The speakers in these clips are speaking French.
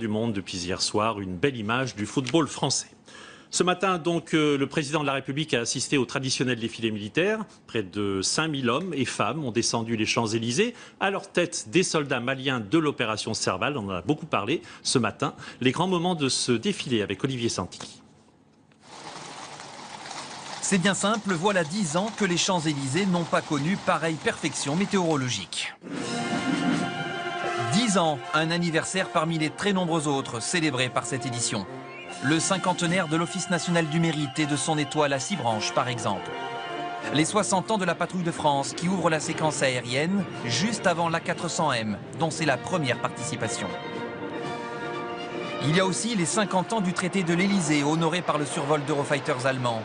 Du monde depuis hier soir, une belle image du football français. Ce matin, donc, le président de la République a assisté au traditionnel défilé militaire. Près de 5000 hommes et femmes ont descendu les Champs-Élysées. À leur tête, des soldats maliens de l'opération Serval. On en a beaucoup parlé ce matin. Les grands moments de ce défilé avec Olivier Santi. C'est bien simple, voilà 10 ans que les Champs-Élysées n'ont pas connu pareille perfection météorologique. 10 ans, un anniversaire parmi les très nombreux autres célébrés par cette édition. Le cinquantenaire de l'Office national du mérite et de son étoile à 6 branches, par exemple. Les 60 ans de la patrouille de France qui ouvre la séquence aérienne juste avant l'A400M, dont c'est la première participation. Il y a aussi les 50 ans du traité de l'Elysée, honoré par le survol d'Eurofighters allemands.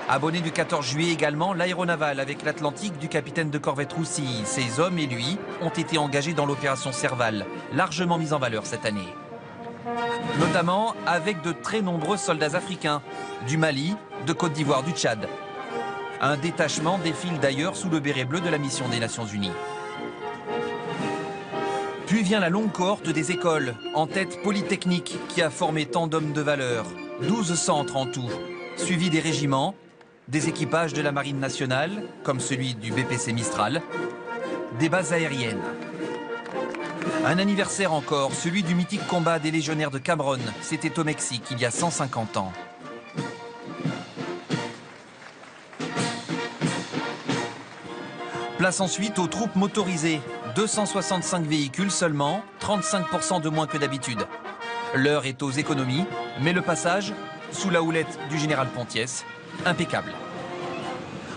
Abonné du 14 juillet également, l'aéronaval avec l'Atlantique du capitaine de corvette Roussille. Ses hommes et lui ont été engagés dans l'opération Serval, largement mise en valeur cette année. Notamment avec de très nombreux soldats africains, du Mali, de Côte d'Ivoire, du Tchad. Un détachement défile d'ailleurs sous le béret bleu de la mission des Nations Unies. Puis vient la longue cohorte des écoles, en tête Polytechnique, qui a formé tant d'hommes de valeur, 12 centres en tout, suivi des régiments, des équipages de la Marine nationale, comme celui du BPC Mistral, des bases aériennes. Un anniversaire encore, celui du mythique combat des légionnaires de Cameron. C'était au Mexique, il y a 150 ans. Place ensuite aux troupes motorisées. 265 véhicules seulement, 35% de moins que d'habitude. L'heure est aux économies, mais le passage, sous la houlette du général Pontiès, impeccable.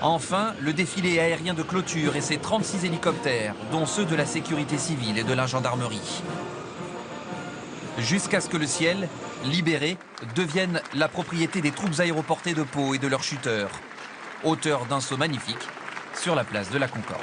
Enfin, le défilé aérien de clôture et ses 36 hélicoptères, dont ceux de la sécurité civile et de la gendarmerie. Jusqu'à ce que le ciel, libéré, devienne la propriété des troupes aéroportées de Pau et de leurs chuteurs, auteur d'un saut magnifique sur la place de la Concorde.